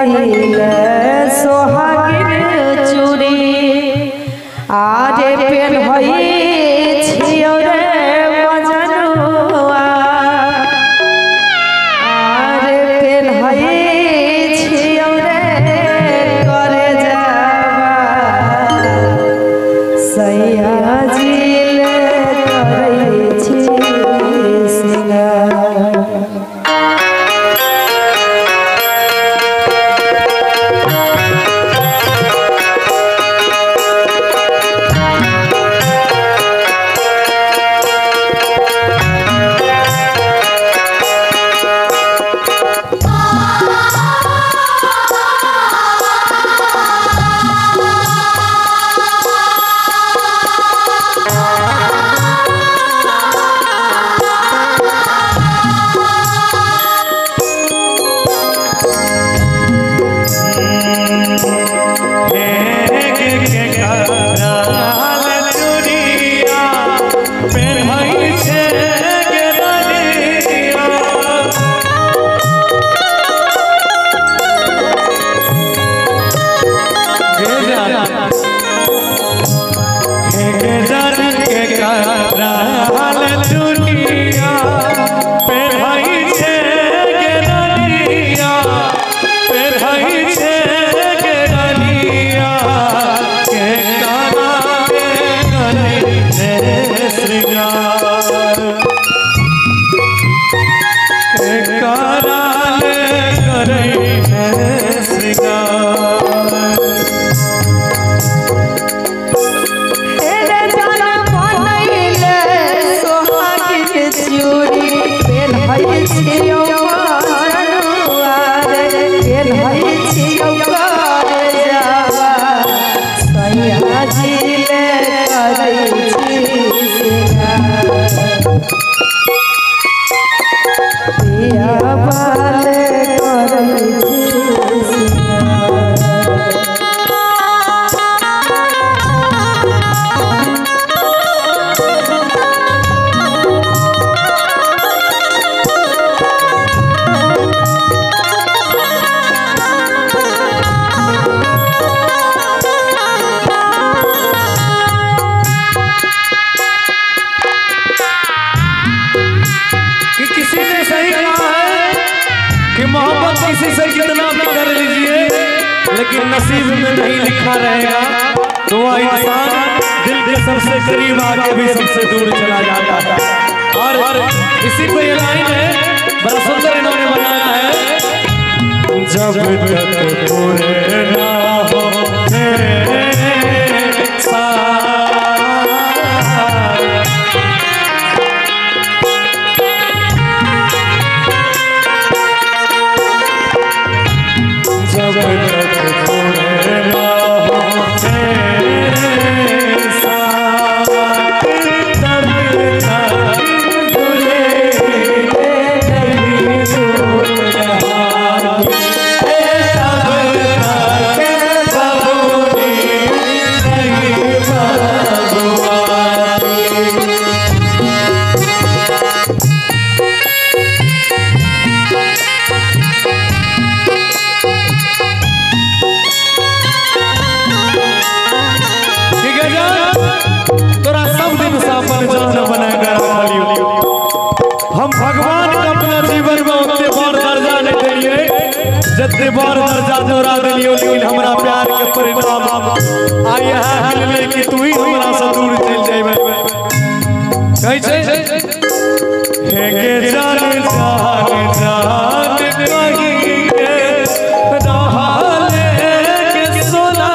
पहिल सोहागिन चूड़ी आरे पेन होई छियो रे मजनुआ आरे पेन होई छियो रे करे जावा सैया जिल करे छी किसी से कितना भी कर लीजिए लेकिन नसीब में नहीं लिखा रहेगा तो वह इंसान दिल के सबसे करीब आके भी सबसे दूर चला जाता है। और इसी पे ये लाइन है बड़ा सुंदर इन्होंने बनाया है, जब तक पूरे ना हो तेरे साथ जत्ते बार दर्जा दोहरा दिलियो लेकिन हमरा प्यार के परिणाम आया है मिलले कि तू ही हमरा से दूर चल जाइबे कहि छै हे के जान जान जान कहि के रहले के सोना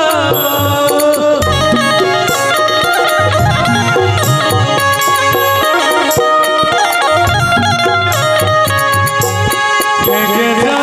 दिल के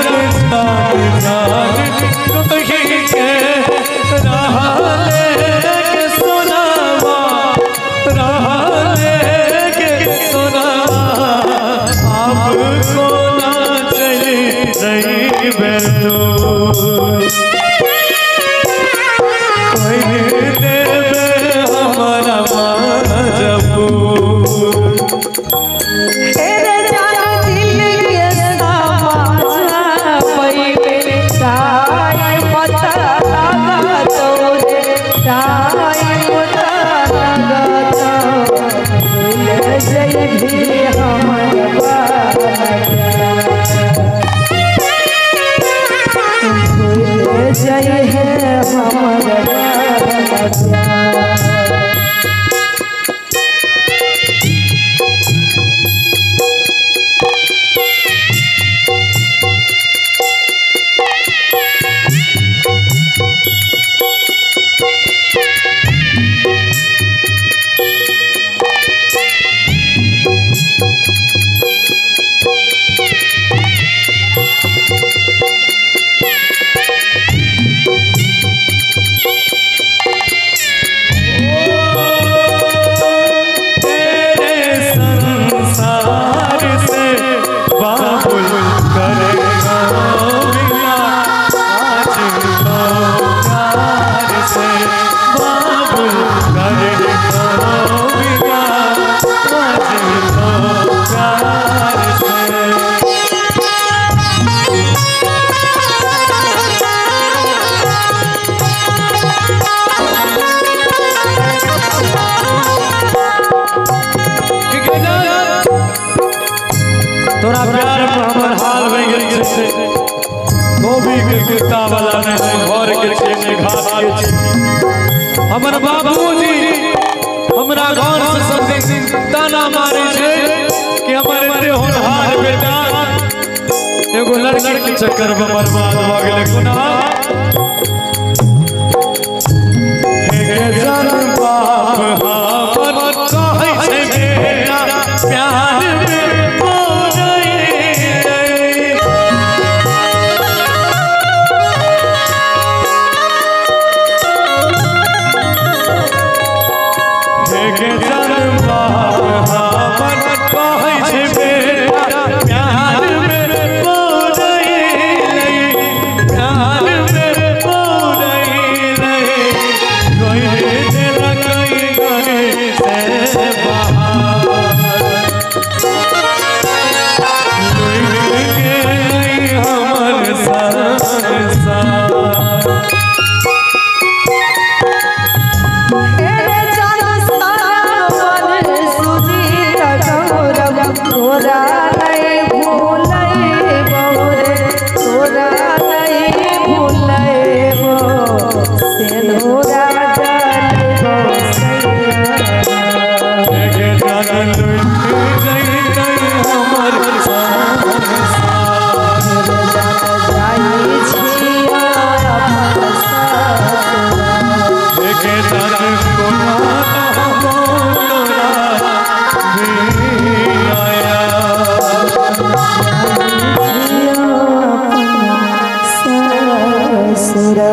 गोभी के कुत्ता वाला नहीं घर के छेने घाट के हमर बाबूजी हमरा घर से सब दिन ताना मारे छे कि हमर एते होनहार बेटा एगो लड़की के चक्कर में बर्बाद भ गेलै कोना हे जन बाप हमर कहै छै बेटा प्यार में मोरई हे जन बाप हमर कहै छै बेटा प्यार में मोरई प्यार में मोरई कोई दिल कई गए से बाहर हमर संसार तेरे चरण सावन सुजीत गौरव तोरा नहीं भूलै बौरे तोरा नहीं भूलै बो सेनोरा डलबो ससुरा